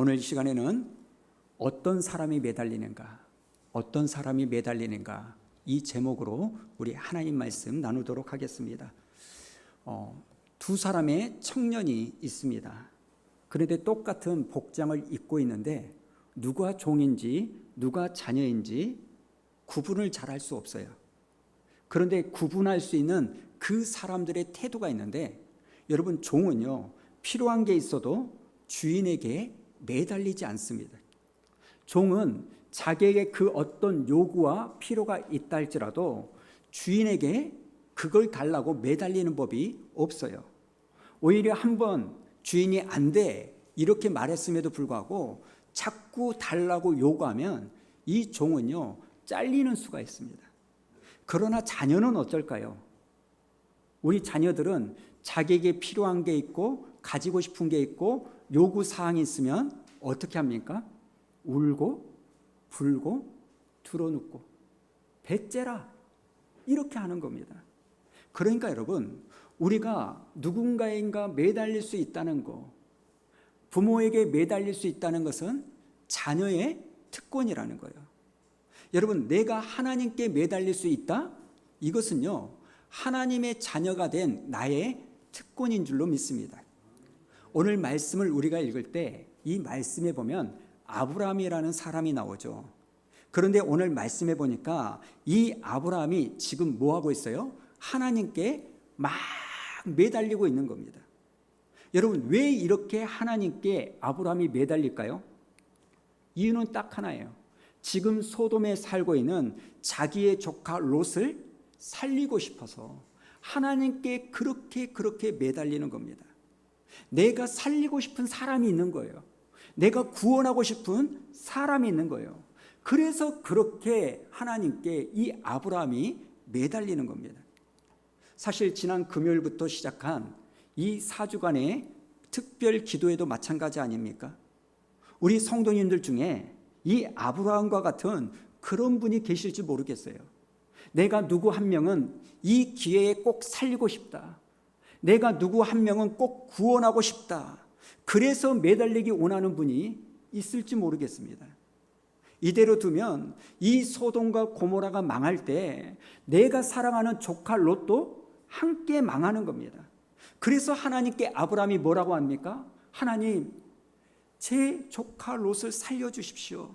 오늘 이 시간에는 어떤 사람이 매달리는가, 어떤 사람이 매달리는가 이 제목으로 우리 하나님 말씀 나누도록 하겠습니다. 두 사람의 청년이 있습니다. 그런데 똑같은 복장을 입고 있는데 누가 종인지 누가 자녀인지 구분을 잘 할 수 없어요. 그런데 구분할 수 있는 그 사람들의 태도가 있는데, 여러분, 종은요, 필요한 게 있어도 주인에게 매달리지 않습니다. 종은 자기에게 그 어떤 요구와 필요가 있다 할지라도 주인에게 그걸 달라고 매달리는 법이 없어요. 오히려 한번 주인이 안 돼 이렇게 말했음에도 불구하고 자꾸 달라고 요구하면 이 종은요, 잘리는 수가 있습니다. 그러나 자녀는 어떨까요? 우리 자녀들은 자기에게 필요한 게 있고 가지고 싶은 게 있고 요구사항이 있으면 어떻게 합니까? 울고 불고 드러눕고 배째라 이렇게 하는 겁니다. 그러니까 여러분, 우리가 누군가에게 매달릴 수 있다는 거, 부모에게 매달릴 수 있다는 것은 자녀의 특권이라는 거예요. 여러분, 내가 하나님께 매달릴 수 있다? 이것은요, 하나님의 자녀가 된 나의 특권인 줄로 믿습니다. 오늘 말씀을 우리가 읽을 때 이 말씀에 보면 아브라함이라는 사람이 나오죠. 그런데 오늘 말씀해 보니까 이 아브라함이 지금 뭐 하고 있어요? 하나님께 막 매달리고 있는 겁니다. 여러분, 왜 이렇게 하나님께 아브라함이 매달릴까요? 이유는 딱 하나예요. 지금 소돔에 살고 있는 자기의 조카 롯을 살리고 싶어서 하나님께 그렇게 매달리는 겁니다. 내가 살리고 싶은 사람이 있는 거예요. 내가 구원하고 싶은 사람이 있는 거예요. 그래서 그렇게 하나님께 이 아브라함이 매달리는 겁니다. 사실 지난 금요일부터 시작한 이 4주간의 특별 기도에도 마찬가지 아닙니까? 우리 성도님들 중에 이 아브라함과 같은 그런 분이 계실지 모르겠어요. 내가 누구 한 명은 이 기회에 꼭 살리고 싶다. 내가 누구 한 명은 꼭 구원하고 싶다. 그래서 매달리기 원하는 분이 있을지 모르겠습니다. 이대로 두면 이 소돔과 고모라가 망할 때 내가 사랑하는 조카 롯도 함께 망하는 겁니다. 그래서 하나님께 아브라함이 뭐라고 합니까? 하나님, 제 조카 롯을 살려주십시오.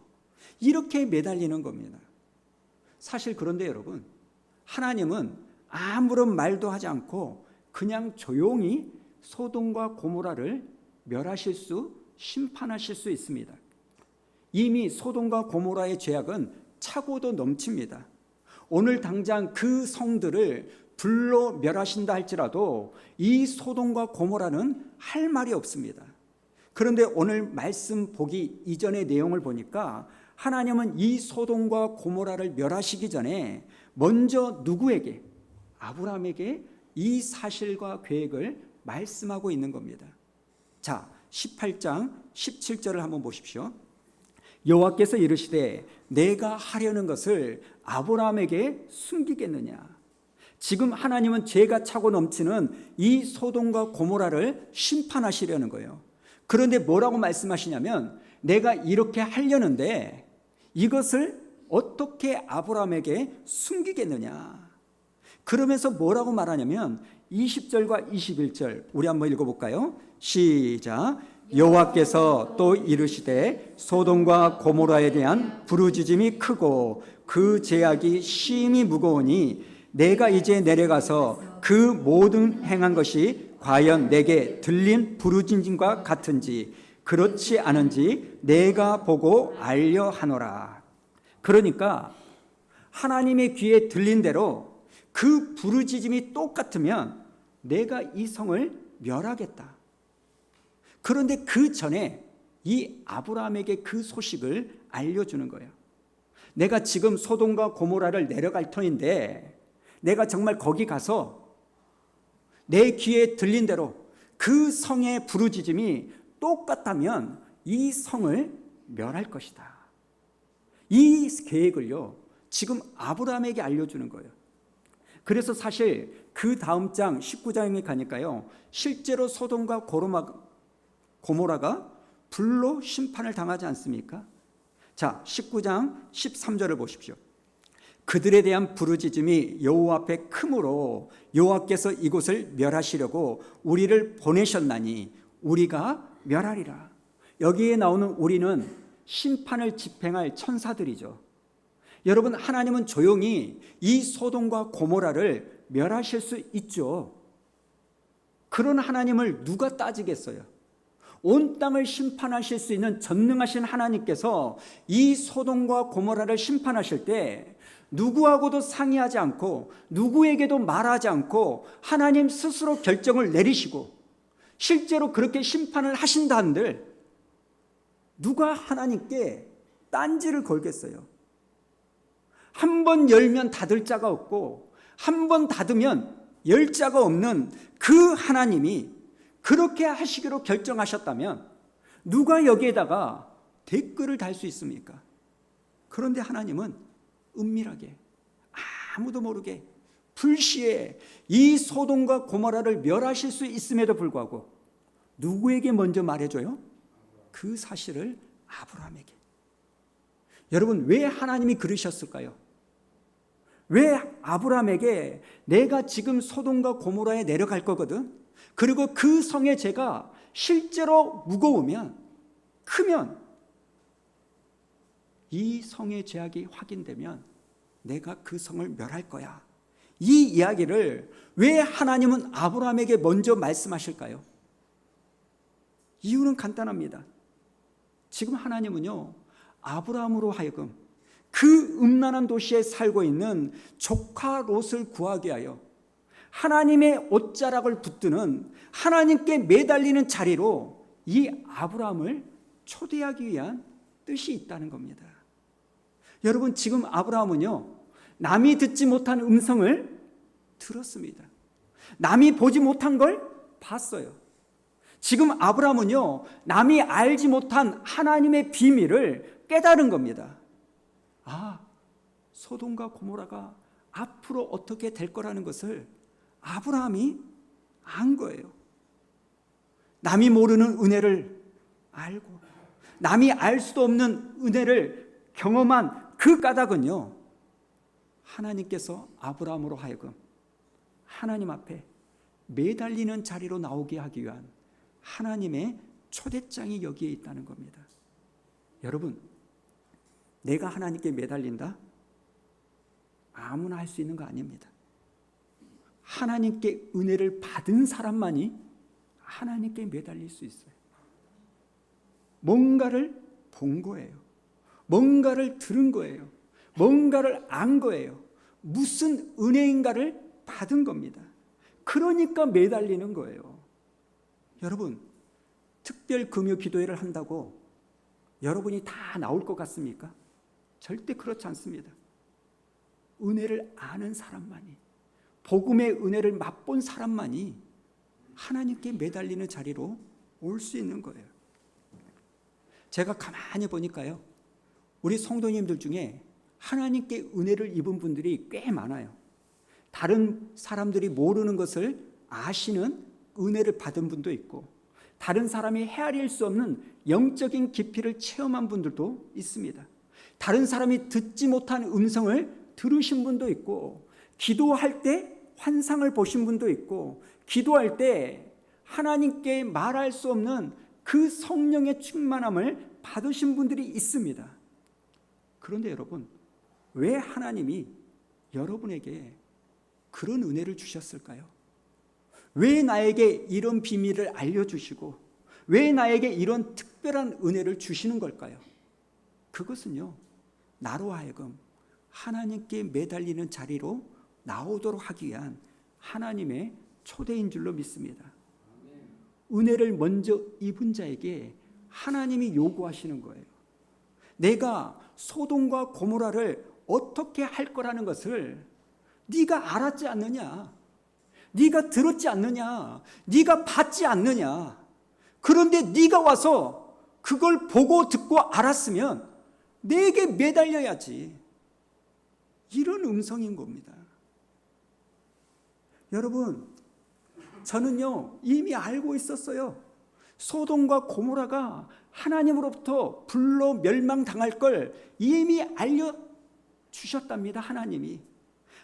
이렇게 매달리는 겁니다. 사실 그런데 여러분, 하나님은 아무런 말도 하지 않고 그냥 조용히 소돔과 고모라를 멸하실 수, 심판하실 수 있습니다. 이미 소돔과 고모라의 죄악은 차고도 넘칩니다. 오늘 당장 그 성들을 불로 멸하신다 할지라도 이 소돔과 고모라는 할 말이 없습니다. 그런데 오늘 말씀 보기 이전의 내용을 보니까 하나님은 이 소돔과 고모라를 멸하시기 전에 먼저 누구에게? 아브라함에게 이 사실과 계획을 말씀하고 있는 겁니다. 자, 18장 17절을 한번 보십시오. 여호와께서 이르시되 내가 하려는 것을 아브라함에게 숨기겠느냐? 지금 하나님은 죄가 차고 넘치는 이 소돔과 고모라를 심판하시려는 거예요. 그런데 뭐라고 말씀하시냐면 내가 이렇게 하려는데 이것을 어떻게 아브라함에게 숨기겠느냐? 그러면서 뭐라고 말하냐면 20절과 21절 우리 한번 읽어볼까요? 시작. 여호와께서 또 이르시되 소돔과 고모라에 대한 부르짖음이 크고 그 죄악이 심히 무거우니 내가 이제 내려가서 그 모든 행한 것이 과연 내게 들린 부르짖음과 같은지 그렇지 않은지 내가 보고 알려 하노라. 그러니까 하나님의 귀에 들린 대로 그 부르짖음이 똑같으면 내가 이 성을 멸하겠다. 그런데 그 전에 이 아브라함에게 그 소식을 알려주는 거예요. 내가 지금 소돔과 고모라를 내려갈 터인데 내가 정말 거기 가서 내 귀에 들린 대로 그 성의 부르짖음이 똑같다면 이 성을 멸할 것이다. 이 계획을요, 지금 아브라함에게 알려주는 거예요. 그래서 사실 그 다음 장 19장에 가니까요, 실제로 소돔과 고모라가 불로 심판을 당하지 않습니까? 자, 19장 13절을 보십시오. 그들에 대한 부르짖음이 여호와 앞에 크므로 여호와께서 이곳을 멸하시려고 우리를 보내셨나니 우리가 멸하리라. 여기에 나오는 우리는 심판을 집행할 천사들이죠. 여러분, 하나님은 조용히 이 소돔과 고모라를 멸하실 수 있죠. 그런 하나님을 누가 따지겠어요? 온 땅을 심판하실 수 있는 전능하신 하나님께서 이 소돔과 고모라를 심판하실 때 누구하고도 상의하지 않고 누구에게도 말하지 않고 하나님 스스로 결정을 내리시고 실제로 그렇게 심판을 하신다 한들 누가 하나님께 딴지를 걸겠어요? 한 번 열면 닫을 자가 없고 한 번 닫으면 열 자가 없는 그 하나님이 그렇게 하시기로 결정하셨다면 누가 여기에다가 댓글을 달 수 있습니까? 그런데 하나님은 은밀하게 아무도 모르게 불시에 이 소돔과 고모라를 멸하실 수 있음에도 불구하고 누구에게 먼저 말해줘요? 그 사실을 아브라함에게. 여러분, 왜 하나님이 그러셨을까요? 왜 아브라함에게 내가 지금 소돔과 고모라에 내려갈 거거든, 그리고 그 성의 죄가 실제로 무거우면 크면 이 성의 죄악이 확인되면 내가 그 성을 멸할 거야, 이 이야기를 왜 하나님은 아브라함에게 먼저 말씀하실까요? 이유는 간단합니다. 지금 하나님은요, 아브라함으로 하여금 그 음란한 도시에 살고 있는 조카 롯을 구하게 하여 하나님의 옷자락을 붙드는, 하나님께 매달리는 자리로 이 아브라함을 초대하기 위한 뜻이 있다는 겁니다. 여러분, 지금 아브라함은요, 남이 듣지 못한 음성을 들었습니다. 남이 보지 못한 걸 봤어요. 지금 아브라함은요, 남이 알지 못한 하나님의 비밀을 깨달은 겁니다. 아, 소돔과 고모라가 앞으로 어떻게 될 거라는 것을 아브라함이 안 거예요. 남이 모르는 은혜를 알고 남이 알 수도 없는 은혜를 경험한 그 까닭은요, 하나님께서 아브라함으로 하여금 하나님 앞에 매달리는 자리로 나오게 하기 위한 하나님의 초대장이 여기에 있다는 겁니다. 여러분, 내가 하나님께 매달린다? 아무나 할 수 있는 거 아닙니다. 하나님께 은혜를 받은 사람만이 하나님께 매달릴 수 있어요. 뭔가를 본 거예요. 뭔가를 들은 거예요. 뭔가를 안 거예요. 무슨 은혜인가를 받은 겁니다. 그러니까 매달리는 거예요. 여러분, 특별 금요 기도회를 한다고 여러분이 다 나올 것 같습니까? 절대 그렇지 않습니다. 은혜를 아는 사람만이, 복음의 은혜를 맛본 사람만이 하나님께 매달리는 자리로 올 수 있는 거예요. 제가 가만히 보니까요, 우리 성도님들 중에 하나님께 은혜를 입은 분들이 꽤 많아요. 다른 사람들이 모르는 것을 아시는 은혜를 받은 분도 있고, 다른 사람이 헤아릴 수 없는 영적인 깊이를 체험한 분들도 있습니다. 다른 사람이 듣지 못한 음성을 들으신 분도 있고, 기도할 때 환상을 보신 분도 있고, 기도할 때 하나님께 말할 수 없는 그 성령의 충만함을 받으신 분들이 있습니다. 그런데 여러분, 왜 하나님이 여러분에게 그런 은혜를 주셨을까요? 왜 나에게 이런 비밀을 알려주시고 왜 나에게 이런 특별한 은혜를 주시는 걸까요? 그것은요, 나로 하여금 하나님께 매달리는 자리로 나오도록 하기 위한 하나님의 초대인 줄로 믿습니다. 은혜를 먼저 입은 자에게 하나님이 요구하시는 거예요. 내가 소돔과 고모라를 어떻게 할 거라는 것을 네가 알았지 않느냐? 네가 들었지 않느냐? 네가 봤지 않느냐? 그런데 네가 와서 그걸 보고 듣고 알았으면 내게 매달려야지. 이런 음성인 겁니다. 여러분, 저는요 이미 알고 있었어요. 소돔과 고모라가 하나님으로부터 불로 멸망당할 걸 이미 알려주셨답니다.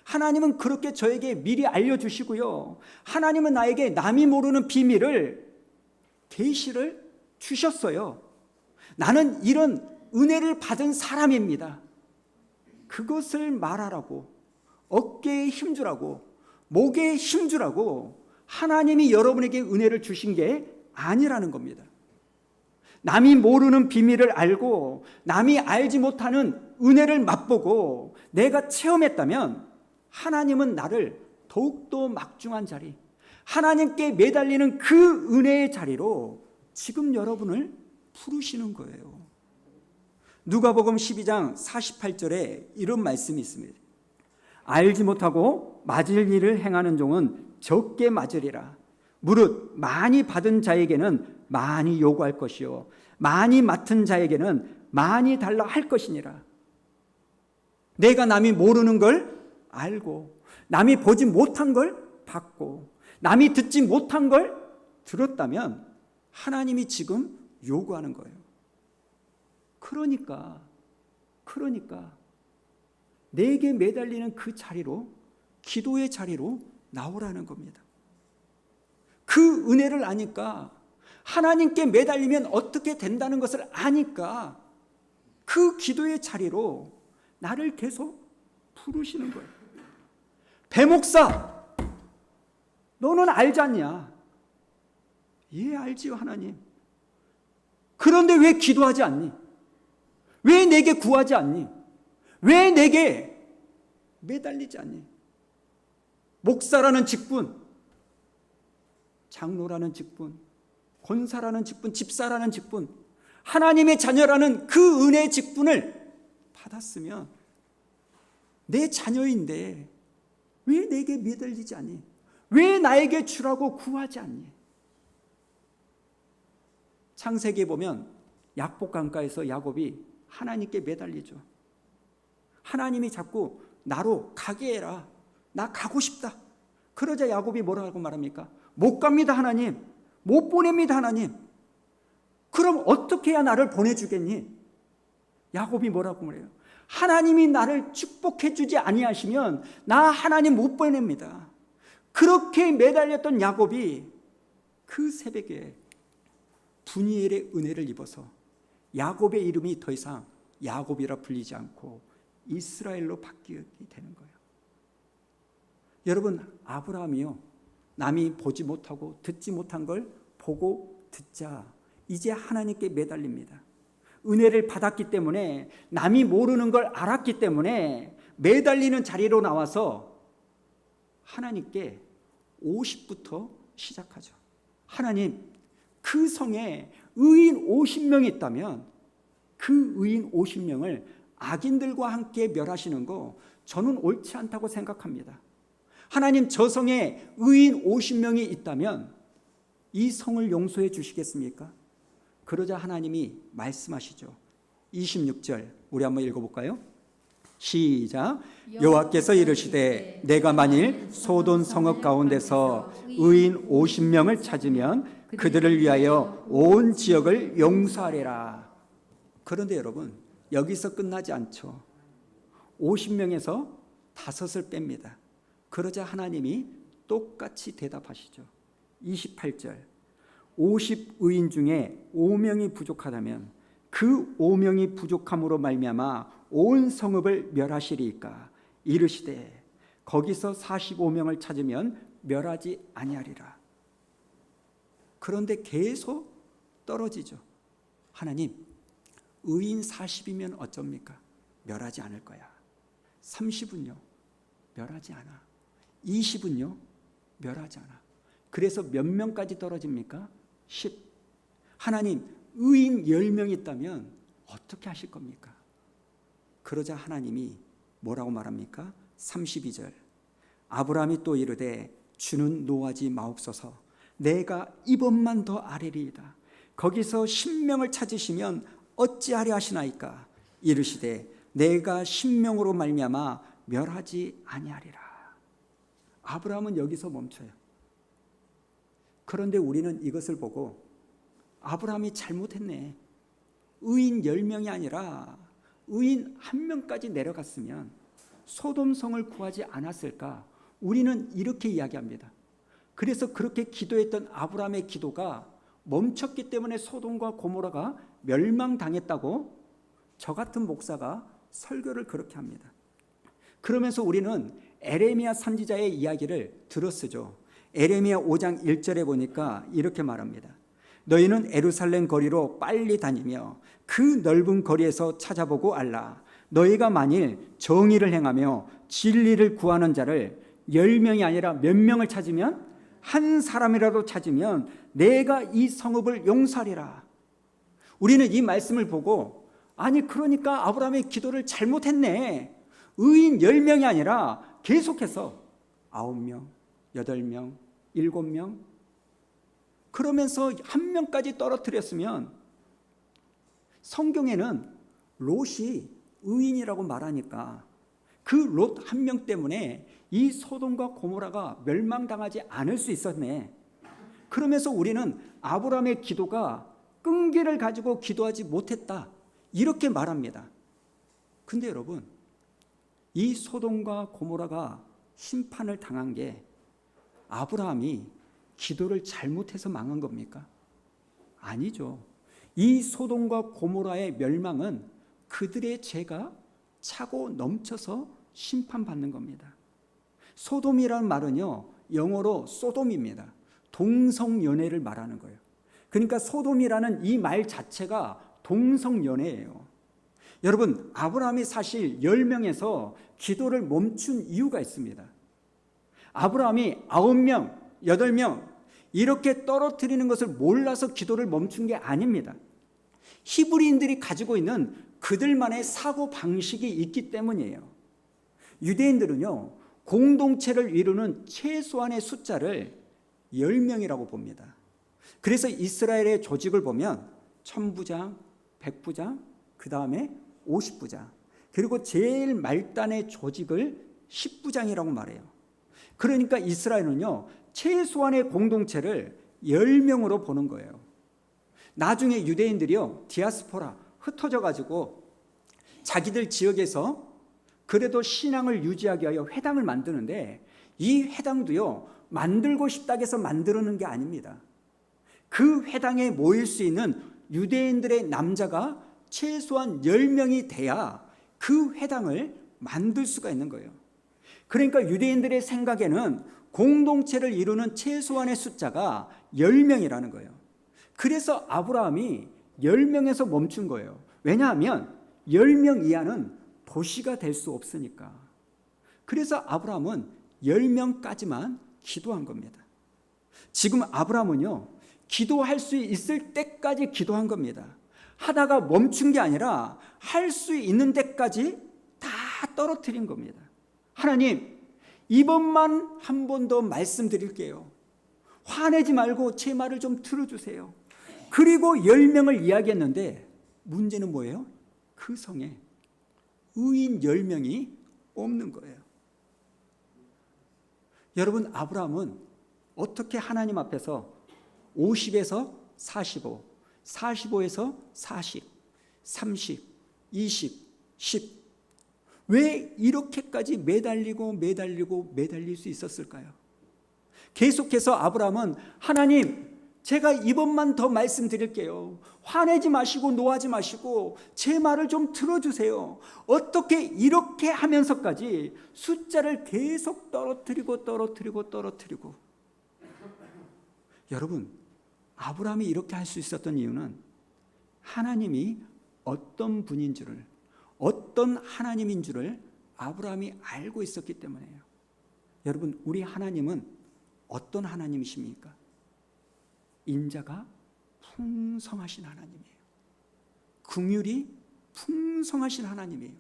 하나님은 그렇게 저에게 미리 알려주시고요, 하나님은 나에게 남이 모르는 비밀을, 계시를 주셨어요. 나는 이런 은혜를 받은 사람입니다. 그것을 말하라고, 어깨에 힘주라고, 목에 힘주라고 하나님이 여러분에게 은혜를 주신 게 아니라는 겁니다. 남이 모르는 비밀을 알고 남이 알지 못하는 은혜를 맛보고 내가 체험했다면 하나님은 나를 더욱더 막중한 자리, 하나님께 매달리는 그 은혜의 자리로 지금 여러분을 부르시는 거예요. 누가복음 12장 48절에 이런 말씀이 있습니다. 알지 못하고 맞을 일을 행하는 종은 적게 맞으리라. 무릇 많이 받은 자에게는 많이 요구할 것이요 많이 맡은 자에게는 많이 달라 할 것이니라. 내가 남이 모르는 걸 알고 남이 보지 못한 걸 받고 남이 듣지 못한 걸 들었다면 하나님이 지금 요구하는 거예요. 그러니까 내게 매달리는 그 자리로, 기도의 자리로 나오라는 겁니다. 그 은혜를 아니까, 하나님께 매달리면 어떻게 된다는 것을 아니까 그 기도의 자리로 나를 계속 부르시는 거예요. 배목사, 너는 알지 않냐? 예, 알지요 하나님. 그런데 왜 기도하지 않니? 왜 내게 구하지 않니? 왜 내게 매달리지 않니? 목사라는 직분, 장로라는 직분, 권사라는 직분, 집사라는 직분, 하나님의 자녀라는 그 은혜의 직분을 받았으면 내 자녀인데 왜 내게 매달리지 않니? 왜 나에게 주라고 구하지 않니? 창세기에 보면 약복 강가에서 야곱이 하나님께 매달리죠. 하나님이 자꾸 나로 가게 해라, 나 가고 싶다. 그러자 야곱이 뭐라고 말합니까? 못 갑니다 하나님, 못 보냅니다 하나님. 그럼 어떻게 해야 나를 보내주겠니? 야곱이 뭐라고 말해요? 하나님이 나를 축복해 주지 아니하시면 나 하나님 못 보냅니다. 그렇게 매달렸던 야곱이 그 새벽에 분이엘의 은혜를 입어서 야곱의 이름이 더 이상 야곱이라 불리지 않고 이스라엘로 바뀌게 되는 거예요. 여러분, 아브라함이요, 남이 보지 못하고 듣지 못한 걸 보고 듣자 이제 하나님께 매달립니다. 은혜를 받았기 때문에, 남이 모르는 걸 알았기 때문에 매달리는 자리로 나와서 하나님께 50부터 시작하죠. 하나님, 그 성에 의인 50명이 있다면 그 의인 50명을 악인들과 함께 멸하시는 거 저는 옳지 않다고 생각합니다. 하나님, 저 성에 의인 50명이 있다면 이 성을 용서해 주시겠습니까? 그러자 하나님이 말씀하시죠. 26절 우리 한번 읽어볼까요? 시작. 여호와께서 이르시되 내가 만일 소돔 성읍 가운데서 의인 50명을 찾으면 그들을 위하여 온 지역을 용서하리라. 그런데 여러분, 여기서 끝나지 않죠. 50명에서 5을 뺍니다. 그러자 하나님이 똑같이 대답하시죠. 28절 50의인 중에 5명이 부족하다면 그 5명이 부족함으로 말미암아 온 성읍을 멸하시리이까. 이르시되 거기서 45명을 찾으면 멸하지 아니하리라. 그런데 계속 떨어지죠. 하나님, 의인 40이면 어쩝니까? 멸하지 않을 거야. 30은요? 멸하지 않아. 20은요? 멸하지 않아. 그래서 몇 명까지 떨어집니까? 10. 하나님, 의인 10명 있다면 어떻게 하실 겁니까? 그러자 하나님이 뭐라고 말합니까? 32절 아브라함이 또 이르되 주는 노하지 마옵소서. 내가 이번만 더 아뢰리이다. 거기서 10명을 찾으시면 어찌하려 하시나이까. 이르시되 내가 10명으로 말미암아 멸하지 아니하리라. 아브라함은 여기서 멈춰요. 그런데 우리는 이것을 보고 아브라함이 잘못했네. 의인 10명이 아니라 의인 1명까지 내려갔으면 소돔성을 구하지 않았을까? 우리는 이렇게 이야기합니다. 그래서 그렇게 기도했던 아브라함의 기도가 멈췄기 때문에 소돔과 고모라가 멸망당했다고 저 같은 목사가 설교를 그렇게 합니다. 그러면서 우리는 에레미야 선지자의 이야기를 들었으죠. 에레미야 5장 1절에 보니까 이렇게 말합니다. 너희는 예루살렘 거리로 빨리 다니며 그 넓은 거리에서 찾아보고 알라. 너희가 만일 정의를 행하며 진리를 구하는 자를 10명이 아니라 몇 명을 찾으면, 한 사람이라도 찾으면 내가 이 성읍을 용서하리라. 우리는 이 말씀을 보고, 아니 그러니까 아브라함의 기도를 잘못했네. 의인 10명이 아니라 계속해서 9명, 8명, 7명, 그러면서 1명까지 떨어뜨렸으면, 성경에는 롯이 의인이라고 말하니까 그 롯 1명 때문에 이 소돔과 고모라가 멸망당하지 않을 수 있었네. 그러면서 우리는 아브라함의 기도가 끈기를 가지고 기도하지 못했다, 이렇게 말합니다. 근데 여러분, 이 소돔과 고모라가 심판을 당한 게 아브라함이 기도를 잘못해서 망한 겁니까? 아니죠. 이 소돔과 고모라의 멸망은 그들의 죄가 차고 넘쳐서 심판받는 겁니다. 소돔이라는 말은요, 영어로 소돔입니다. 동성연애를 말하는 거예요. 그러니까 소돔이라는 이 말 자체가 동성연애예요. 여러분, 아브라함이 사실 10명에서 기도를 멈춘 이유가 있습니다. 아브라함이 9명, 8명 이렇게 떨어뜨리는 것을 몰라서 기도를 멈춘 게 아닙니다. 히브리인들이 가지고 있는 그들만의 사고 방식이 있기 때문이에요. 유대인들은요, 공동체를 이루는 최소한의 숫자를 10명이라고 봅니다. 그래서 이스라엘의 조직을 보면 1000부장, 100부장, 그 다음에 50부장, 그리고 제일 말단의 조직을 10부장이라고 말해요. 그러니까 이스라엘은요, 최소한의 공동체를 10명으로 보는 거예요. 나중에 유대인들이요, 디아스포라, 흩어져 가지고 자기들 지역에서 그래도 신앙을 유지하기 위하여 회당을 만드는데, 이 회당도요, 만들고 싶다고 해서 만드는 게 아닙니다. 그 회당에 모일 수 있는 유대인들의 남자가 최소한 10명이 돼야 그 회당을 만들 수가 있는 거예요. 그러니까 유대인들의 생각에는 공동체를 이루는 최소한의 숫자가 10명이라는 거예요. 그래서 아브라함이 10명에서 멈춘 거예요. 왜냐하면 10명 이하는 도시가 될 수 없으니까. 그래서 아브라함은 10명까지만 기도한 겁니다. 지금 아브라함은요, 기도할 수 있을 때까지 기도한 겁니다. 하다가 멈춘 게 아니라 할 수 있는 데까지 다 떨어뜨린 겁니다. 하나님, 이번만 한 번 더 말씀드릴게요. 화내지 말고 제 말을 좀 들어주세요. 그리고 10명을 이야기했는데, 문제는 뭐예요? 그 성에 의인 10명이 없는 거예요. 여러분, 아브라함은 어떻게 하나님 앞에서 50에서 45, 45에서 40, 30, 20, 10, 왜 이렇게까지 매달릴 수 있었을까요? 계속해서 아브라함은, 하나님, 제가 이번만 더 말씀드릴게요. 화내지 마시고 노하지 마시고 제 말을 좀 들어주세요. 어떻게 이렇게 하면서까지 숫자를 계속 떨어뜨리고. 여러분, 아브라함이 이렇게 할 수 있었던 이유는 하나님이 어떤 분인 줄을, 어떤 하나님인 줄을 아브라함이 알고 있었기 때문이에요. 여러분, 우리 하나님은 어떤 하나님이십니까? 인자가 풍성하신 하나님이에요. 긍휼이 풍성하신 하나님이에요.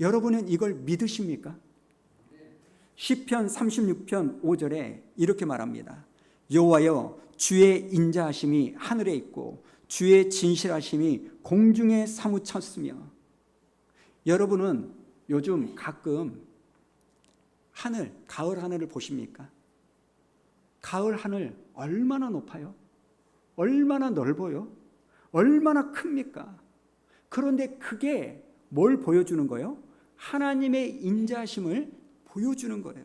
여러분은 이걸 믿으십니까? 시편 36편 5절에 이렇게 말합니다. 여호와여, 주의 인자하심이 하늘에 있고 주의 진실하심이 공중에 사무쳤으며. 여러분은 요즘 가끔 하늘, 가을 하늘을 보십니까? 가을 하늘 얼마나 높아요? 얼마나 넓어요? 얼마나 큽니까? 그런데 그게 뭘 보여주는 거예요? 하나님의 인자하심을 보여주는 거예요.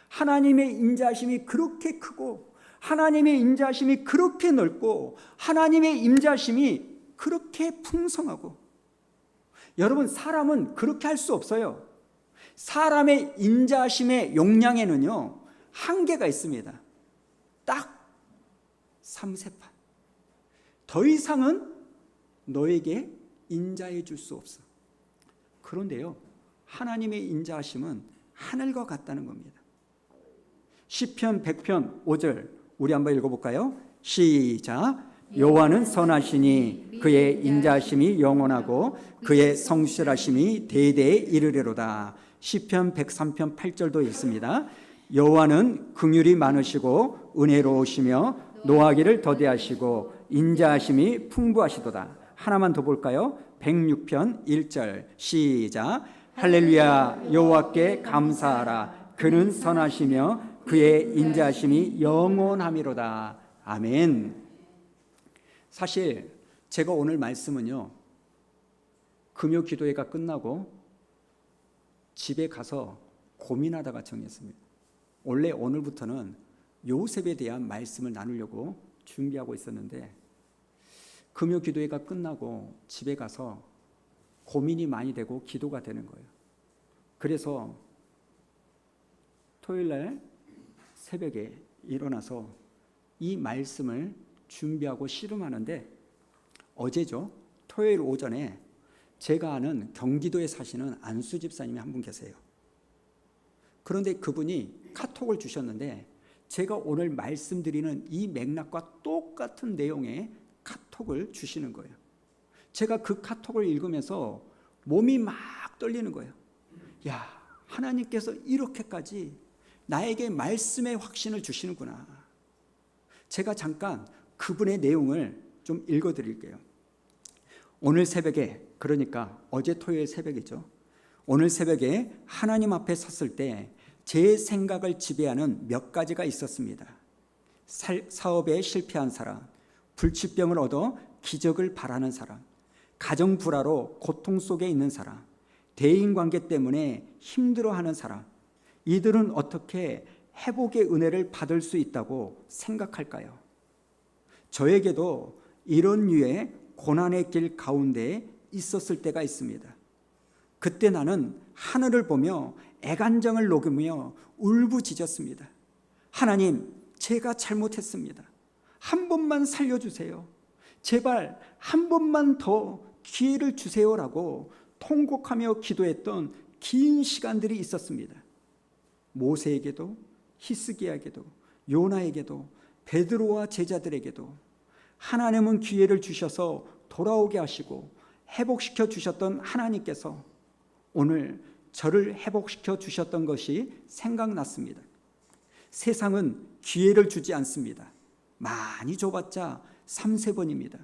하나님의 인자하심이 그렇게 크고, 하나님의 인자하심이 그렇게 넓고, 하나님의 인자하심이 그렇게 풍성하고. 여러분, 사람은 그렇게 할 수 없어요. 사람의 인자하심의 용량에는요, 한계가 있습니다. 딱 3세판. 더 이상은 너에게 인자해 줄 수 없어. 그런데요, 하나님의 인자하심은 하늘과 같다는 겁니다. 시편 100편 5절 우리 한번 읽어볼까요? 시작. 여호와는 선하시니 그의 인자하심이 영원하고 그의 성실하심이 대대에 이르리로다. 시편 103편 8절도 읽습니다. 여호와는 긍휼이 많으시고 은혜로우시며 노하기를 더디하시고 인자하심이 풍부하시도다. 하나만 더 볼까요? 106편 1절 시작. 할렐루야. 여호와께 감사하라. 그는 선하시며 그의 인자하심이 영원함이로다. 아멘. 사실 제가 오늘 말씀은요, 금요 기도회가 끝나고 집에 가서 고민하다가 정했습니다. 원래 오늘부터는 요셉에 대한 말씀을 나누려고 준비하고 있었는데, 금요 기도회가 끝나고 집에 가서 고민이 많이 되고 기도가 되는 거예요. 그래서 토요일날 새벽에 일어나서 이 말씀을 준비하고 씨름하는데, 어제죠, 토요일 오전에 제가 아는 경기도에 사시는 안수 집사님이 한 분 계세요. 그런데 그분이 카톡을 주셨는데, 제가 오늘 말씀드리는 이 맥락과 똑같은 내용의 카톡을 주시는 거예요. 제가 그 카톡을 읽으면서 몸이 막 떨리는 거예요. 야, 하나님께서 이렇게까지 나에게 말씀의 확신을 주시는구나. 제가 잠깐 그분의 내용을 좀 읽어드릴게요. 오늘 새벽에, 그러니까 어제 토요일 새벽이죠. 오늘 새벽에 하나님 앞에 섰을 때 제 생각을 지배하는 몇 가지가 있었습니다. 사업에 실패한 사람, 불치병을 얻어 기적을 바라는 사람, 가정 불화로 고통 속에 있는 사람, 대인관계 때문에 힘들어하는 사람, 이들은 어떻게 회복의 은혜를 받을 수 있다고 생각할까요? 저에게도 이런 류의 고난의 길 가운데 있었을 때가 있습니다. 그때 나는 하늘을 보며 애간장을 녹이며 울부짖었습니다. 하나님, 제가 잘못했습니다. 한 번만 살려주세요. 제발 한 번만 더 기회를 주세요라고 통곡하며 기도했던 긴 시간들이 있었습니다. 모세에게도, 히스기야에게도, 요나에게도, 베드로와 제자들에게도 하나님은 기회를 주셔서 돌아오게 하시고 회복시켜 주셨던 하나님께서 오늘 저를 회복시켜 주셨던 것이 생각났습니다. 세상은 기회를 주지 않습니다. 많이 줘봤자 3-4번입니다.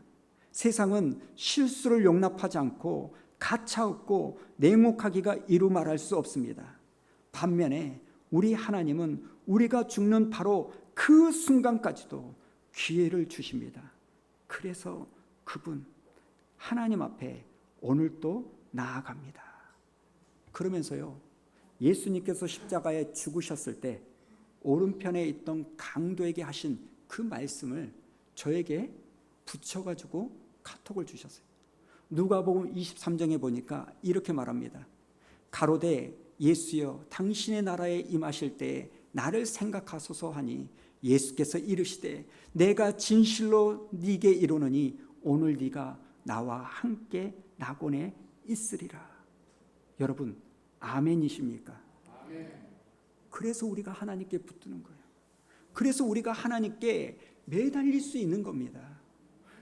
세상은 실수를 용납하지 않고 가차없고 냉혹하기가 이루 말할 수 없습니다. 반면에 우리 하나님은 우리가 죽는 바로 그 순간까지도 기회를 주십니다. 그래서 그분 하나님 앞에 오늘도 나아갑니다. 그러면서요, 예수님께서 십자가에 죽으셨을 때 오른편에 있던 강도에게 하신 그 말씀을 저에게 붙여가지고 카톡을 주셨어요. 누가복음 23장에 보니까 이렇게 말합니다. 가로되 예수여, 당신의 나라에 임하실 때 나를 생각하소서 하니 예수께서 이르시되 내가 진실로 네게 이르노니 오늘 네가 나와 함께 낙원에 있으리라. 여러분, 아멘이십니까? 아멘. 그래서 우리가 하나님께 붙드는 거예요. 그래서 우리가 하나님께 매달릴 수 있는 겁니다.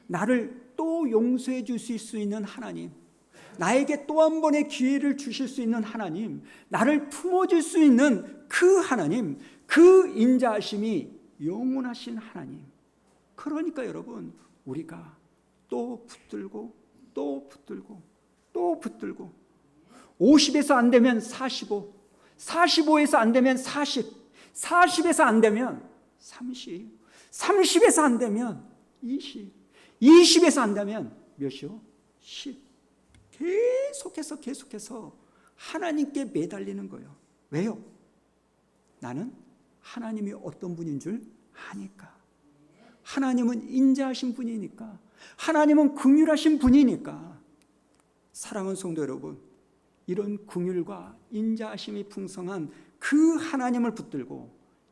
나를 또 용서해 주실 수 있는 하나님, 나에게 또 한 번의 기회를 주실 수 있는 하나님, 나를 품어줄 수 있는 그 하나님, 그 인자하심이 영원하신 하나님. 그러니까 여러분, 우리가 또 붙들고 또 붙들고 또 붙들고 50에서 안 되면 45, 45에서 안 되면 40, 40에서 안 되면 30, 30에서 안 되면 20. 20에서 한다면 몇이요? 10. 계속해서 하나님께 매달리는 거예요. 왜요? 나는 하나님이 어떤 분인 줄 아니까. 하나님은 인자하신 분이니까. 하나님은 긍휼하신 분이니까. 사랑하는 성도 여러분, 이런 긍휼과 인자하심이 풍성한 그 하나님을 붙들고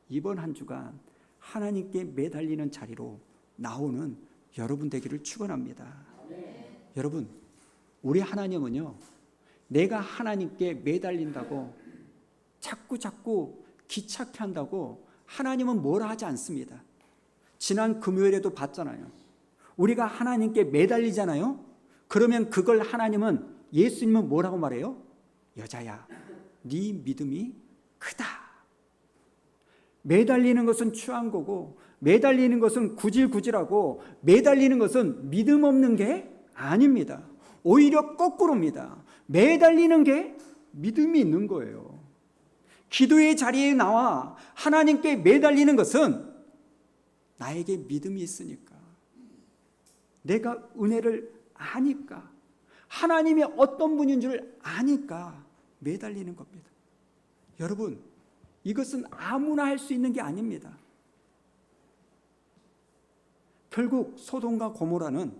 이번 한 주간 하나님께 매달리는 자리로 나오는 여러분 되기를 축원합니다. 여러분, 우리 하나님은요, 내가 하나님께 매달린다고 자꾸 귀찮게 한다고 하나님은 뭐라 하지 않습니다. 지난 금요일에도 봤잖아요. 우리가 하나님께 매달리잖아요. 그러면 그걸 하나님은, 예수님은 뭐라고 말해요? 여자야, 네 믿음이 크다. 매달리는 것은 추한 거고, 매달리는 것은 구질구질하고, 매달리는 것은 믿음 없는 게 아닙니다. 오히려 거꾸로입니다. 매달리는 게 믿음이 있는 거예요. 기도의 자리에 나와 하나님께 매달리는 것은 나에게 믿음이 있으니까, 내가 은혜를 아니까, 하나님이 어떤 분인 줄 아니까 매달리는 겁니다. 여러분, 이것은 아무나 할 수 있는 게 아닙니다. 결국 소돔과 고모라는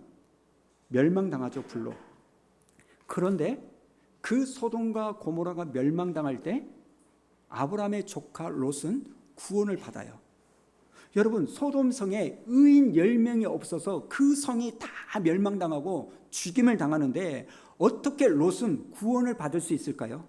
멸망당하죠, 불로. 그런데 그 소돔과 고모라가 멸망당할 때 아브라함의 조카 롯은 구원을 받아요. 여러분, 소돔 성에 의인 10명이 없어서 그 성이 다 멸망당하고 죽임을 당하는데 어떻게 롯은 구원을 받을 수 있을까요?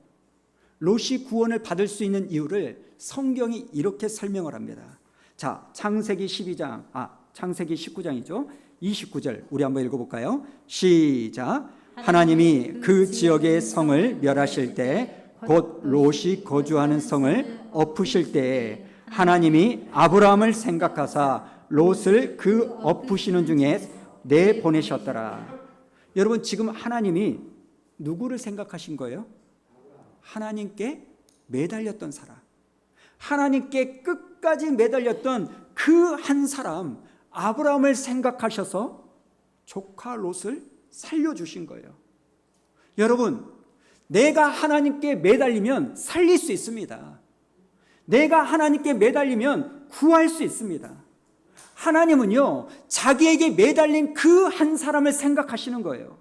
롯이 구원을 받을 수 있는 이유를 성경이 이렇게 설명을 합니다. 자, 창세기 19장이죠. 29절 우리 한번 읽어볼까요? 시작. 하나님이 그 지역의 성을 멸하실 때, 곧 롯이 거주하는 성을 엎으실 때에 하나님이 아브라함을 생각하사 롯을 그 엎으시는 중에 내보내셨더라. 여러분, 지금 하나님이 누구를 생각하신 거예요? 하나님께 매달렸던 사람, 하나님께 끝까지 매달렸던 그 한 사람 아브라함을 생각하셔서 조카 롯을 살려주신 거예요. 여러분, 내가 하나님께 매달리면 살릴 수 있습니다. 내가 하나님께 매달리면 구할 수 있습니다. 하나님은요, 자기에게 매달린 그 한 사람을 생각하시는 거예요.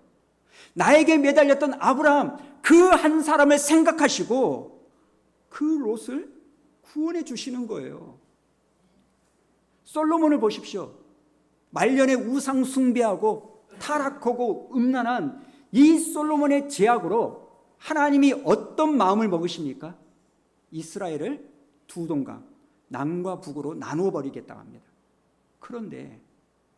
나에게 매달렸던 아브라함, 그 한 사람을 생각하시고 그 롯을 구원해 주시는 거예요. 솔로몬을 보십시오. 말년에 우상 숭배하고 타락하고 음란한 이 솔로몬의 죄악으로 하나님이 어떤 마음을 먹으십니까? 이스라엘을 두 동강, 남과 북으로 나누어 버리겠다고 합니다. 그런데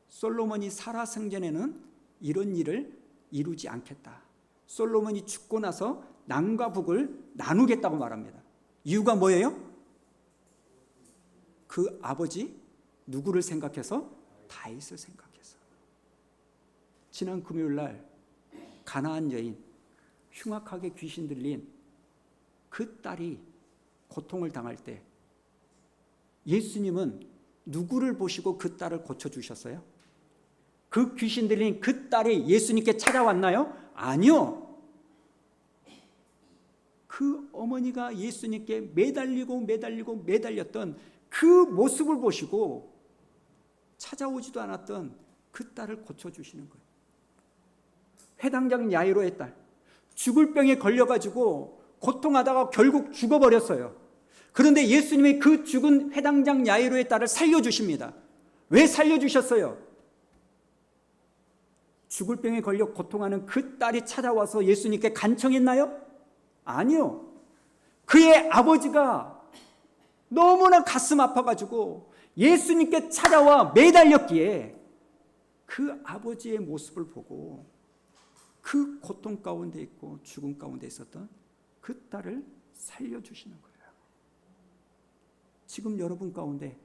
솔로몬이 살아생전에는 이런 일을 이루지 않겠다. 솔로몬이 죽고 나서 남과 북을 나누겠다고 말합니다. 이유가 뭐예요? 그 아버지 누구를 생각해서? 다윗을 생각해서. 지난 금요일 날 가나안 여인, 흉악하게 귀신 들린 그 딸이 고통을 당할 때 예수님은 누구를 보시고 그 딸을 고쳐주셨어요? 그 귀신 들린 그 딸이 예수님께 찾아왔나요? 아니요. 그 어머니가 예수님께 매달렸던 그 모습을 보시고 찾아오지도 않았던 그 딸을 고쳐주시는 거예요. 회당장 야이로의 딸, 죽을 병에 걸려가지고 고통하다가 결국 죽어버렸어요. 그런데 예수님이 그 죽은 회당장 야이로의 딸을 살려주십니다. 왜 살려주셨어요? 죽을 병에 걸려 고통하는 그 딸이 찾아와서 예수님께 간청했나요? 아니요. 그의 아버지가 너무나 가슴 아파가지고 예수님께 찾아와 매달렸기에 그 아버지의 모습을 보고 그 고통 가운데 있고 죽음 가운데 있었던 그 딸을 살려주시는 거예요. 지금 여러분 가운데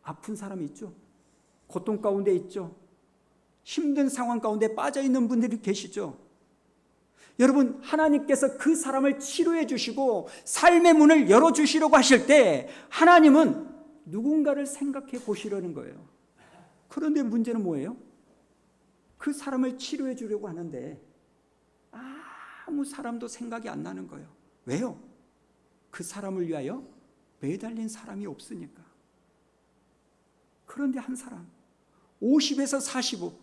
아픈 사람이 있죠? 고통 가운데 있죠? 힘든 상황 가운데 빠져있는 분들이 계시죠? 여러분, 하나님께서 그 사람을 치료해 주시고 삶의 문을 열어주시려고 하실 때 하나님은 누군가를 생각해 보시려는 거예요. 그런데 문제는 뭐예요? 그 사람을 치료해 주려고 하는데 아무 사람도 생각이 안 나는 거예요. 왜요? 그 사람을 위하여 매달린 사람이 없으니까. 그런데 한 사람 50에서 45,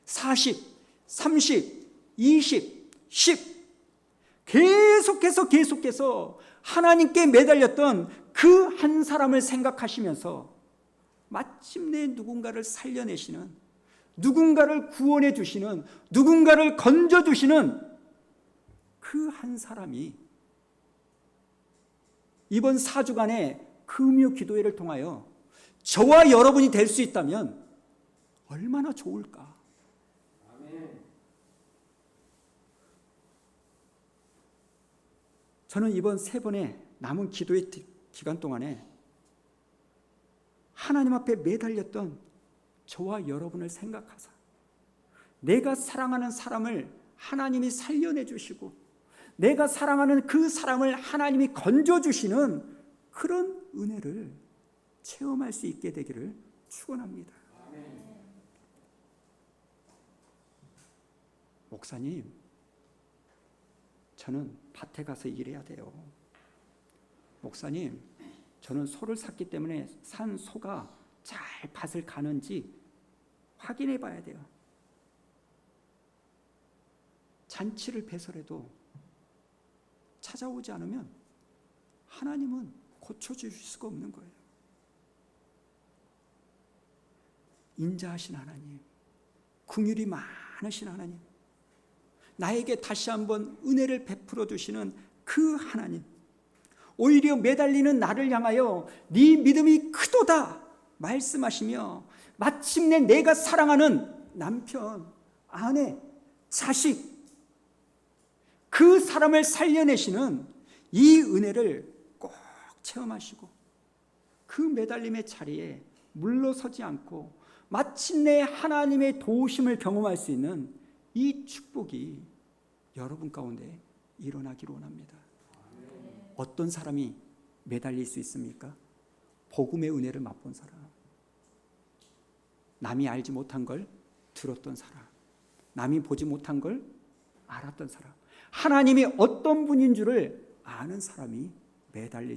40, 30, 20, 10 계속해서 하나님께 매달렸던 그 한 사람을 생각하시면서 마침내 누군가를 살려내시는, 누군가를 구원해 주시는, 누군가를 건져 주시는 그 한 사람이 이번 4주간의 금요 기도회를 통하여 저와 여러분이 될 수 있다면 얼마나 좋을까? 저는 이번 3번의 남은 기도의 기간 동안에 하나님 앞에 매달렸던 저와 여러분을 생각하사 내가 사랑하는 사람을 하나님이 살려내 주시고 내가 사랑하는 그 사람을 하나님이 건져주시는 그런 은혜를 체험할 수 있게 되기를 축원합니다. 목사님, 저는 밭에 가서 일해야 돼요. 목사님, 저는 소를 샀기 때문에 산 소가 잘 밭을 가는지 확인해 봐야 돼요. 잔치를 배설해도 찾아오지 않으면 하나님은 고쳐주실 수가 없는 거예요. 인자하신 하나님, 긍휼이 많으신 하나님, 나에게 다시 한번 은혜를 베풀어 주시는 그 하나님, 오히려 매달리는 나를 향하여 네 믿음이 크도다 말씀하시며 마침내 내가 사랑하는 남편, 아내, 자식, 그 사람을 살려내시는 이 은혜를 꼭 체험하시고 그 매달림의 자리에 물러서지 않고 마침내 하나님의 도우심을 경험할 수 있는 이 축복이 여러분 가운데 일어나기를 원합니다. 어떤 사람이 매달릴 수 있습니까? 복음의 은혜를 맛본 사람, 남이 알지 못한 걸 들었던 사람, 남이 보지 못한 걸 알았던 사람, 하나님이 어떤 분인 줄을 아는 사람이 매달릴